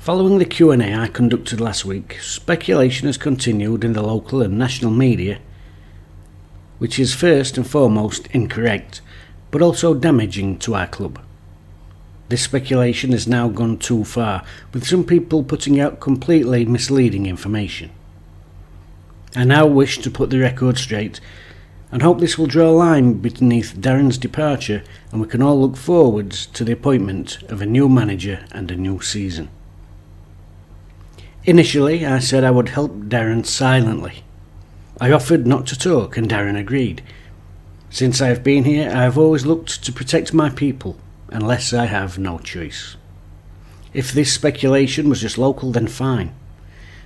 Following the Q&A I conducted last week, speculation has continued in the local and national media, which is first and foremost incorrect, but also damaging to our club. This speculation has now gone too far, with some people putting out completely misleading information. I now wish to put the record straight and hope this will draw a line beneath Darren's departure and we can all look forwards to the appointment of a new manager and a new season. Initially, I said I would help Darren silently. I offered not to talk and Darren agreed. Since I have been here, I have always looked to protect my people, unless I have no choice. If this speculation was just local, then fine.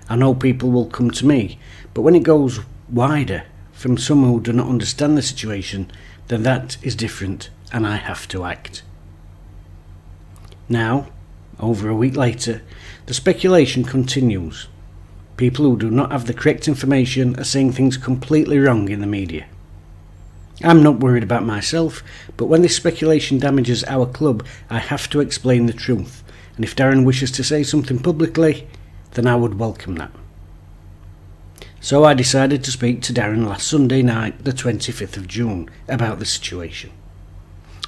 I know people will come to me, but when it goes wider, from some who do not understand the situation, then that is different and I have to act. Now, over a week later, the speculation continues. People who do not have the correct information are saying things completely wrong in the media. I'm not worried about myself, but when this speculation damages our club, I have to explain the truth, and if Darren wishes to say something publicly, then I would welcome that. So I decided to speak to Darren last Sunday night, the 25th of June, about the situation.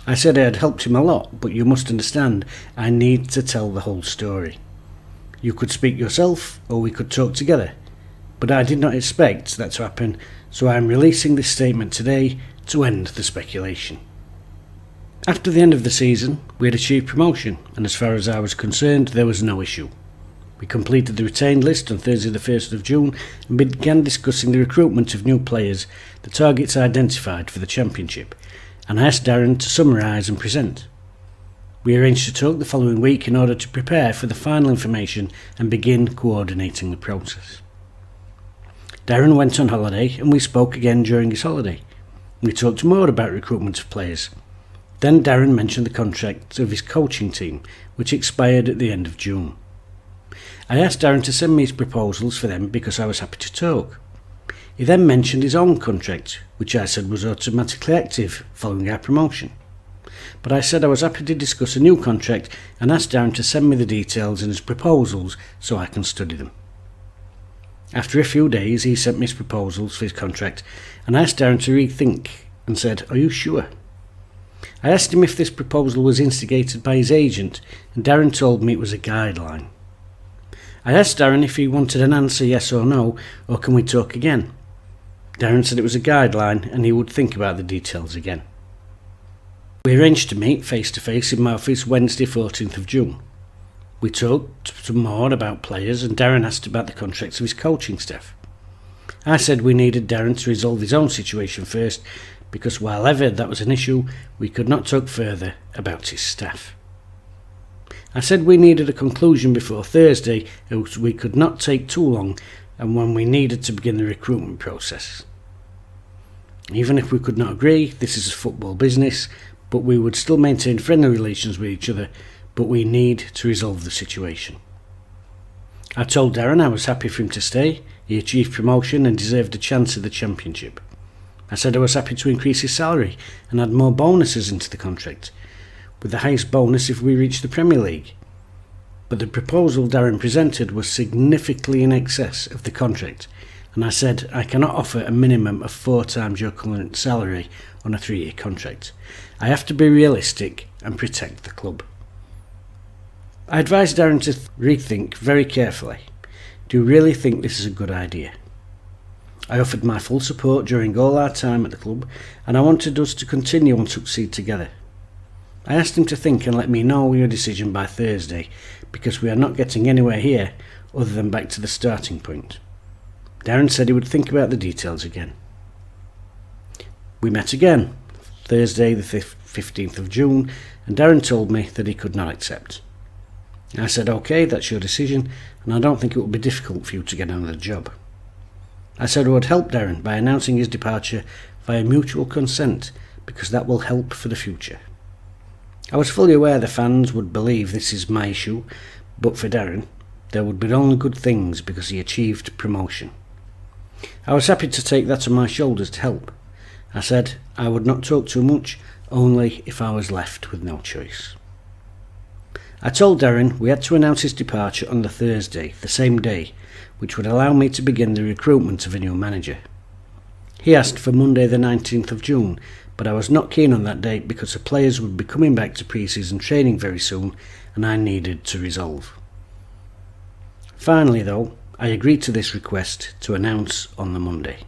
I said I had helped him a lot, but you must understand, I need to tell the whole story. You could speak yourself, or we could talk together, but I did not expect that to happen, so I am releasing this statement today to end the speculation. After the end of the season, we had achieved promotion, and as far as I was concerned, there was no issue. We completed the retained list on Thursday the 1st of June and began discussing the recruitment of new players, the targets identified for the Championship, and I asked Darren to summarise and present. We arranged to talk the following week in order to prepare for the final information and begin coordinating the process. Darren went on holiday and we spoke again during his holiday. We talked more about recruitment of players. Then Darren mentioned the contract of his coaching team, which expired at the end of June. I asked Darren to send me his proposals for them because I was happy to talk. He then mentioned his own contract, which I said was automatically active following our promotion. But I said I was happy to discuss a new contract and asked Darren to send me the details and his proposals so I can study them. After a few days, he sent me his proposals for his contract and I asked Darren to rethink and said, "Are you sure?" I asked him if this proposal was instigated by his agent and Darren told me it was a guideline. I asked Darren if he wanted an answer yes or no, or can we talk again? Darren said it was a guideline and he would think about the details again. We arranged to meet face to face in my office Wednesday 14th of June. We talked some more about players and Darren asked about the contracts of his coaching staff. I said we needed Darren to resolve his own situation first because while ever that was an issue, we could not talk further about his staff. I said we needed a conclusion before Thursday as we could not take too long and when we needed to begin the recruitment process. Even if we could not agree, this is a football business, but we would still maintain friendly relations with each other, but we need to resolve the situation. I told Darren I was happy for him to stay. He achieved promotion and deserved a chance at the Championship. I said I was happy to increase his salary and add more bonuses into the contract, with the highest bonus if we reached the Premier League. But the proposal Darren presented was significantly in excess of the contract, and I said I cannot offer a minimum of 4 times your current salary on a 3-year contract. I have to be realistic and protect the club. I advised Darren to rethink very carefully. Do you really think this is a good idea? I offered my full support during all our time at the club and I wanted us to continue and succeed together. I asked him to think and let me know your decision by Thursday because we are not getting anywhere here other than back to the starting point. Darren said he would think about the details again. We met again, Thursday the 15th of June, and Darren told me that he could not accept. I said, "Okay, that's your decision, and I don't think it will be difficult for you to get another job." I said I would help Darren by announcing his departure via mutual consent because that will help for the future. I was fully aware the fans would believe this is my issue, but for Darren, there would be only good things because he achieved promotion. I was happy to take that on my shoulders to help. I said I would not talk too much, only if I was left with no choice. I told Darren we had to announce his departure on the Thursday, the same day, which would allow me to begin the recruitment of a new manager. He asked for Monday the 19th of June, but I was not keen on that date because the players would be coming back to pre-season training very soon and I needed to resolve. Finally though, I agreed to this request to announce on the Monday.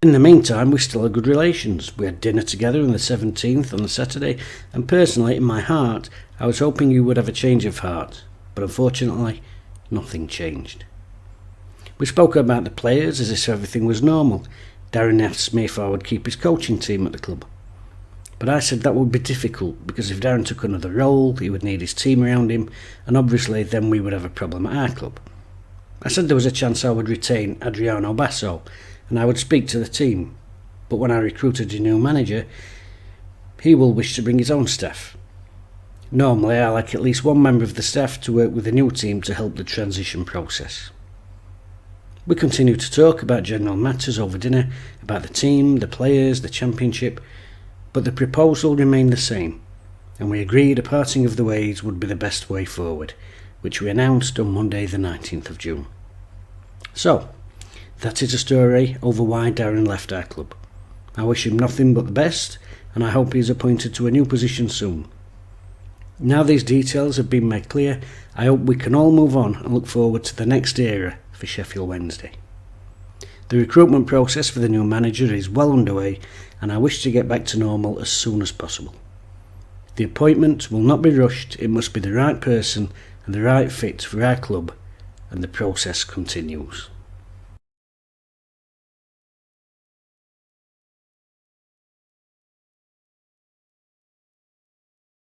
In the meantime, we still had good relations. We had dinner together on the 17th on the Saturday, and personally, in my heart, I was hoping you would have a change of heart, but unfortunately, nothing changed. We spoke about the players as if everything was normal. Darren asked me if I would keep his coaching team at the club. But I said that would be difficult, because if Darren took another role, he would need his team around him, and obviously then we would have a problem at our club. I said there was a chance I would retain Adriano Basso, and I would speak to the team, but when I recruited a new manager, he will wish to bring his own staff. Normally I like at least one member of the staff to work with the new team to help the transition process. We continued to talk about general matters over dinner, about the team, the players, the championship, but the proposal remained the same, and we agreed a parting of the ways would be the best way forward, which we announced on Monday the 19th of June. So, that is a story over why Darren left our club. I wish him nothing but the best, and I hope he is appointed to a new position soon. Now these details have been made clear, I hope we can all move on and look forward to the next era for Sheffield Wednesday. The recruitment process for the new manager is well underway, and I wish to get back to normal as soon as possible. The appointment will not be rushed, it must be the right person and the right fit for our club, and the process continues.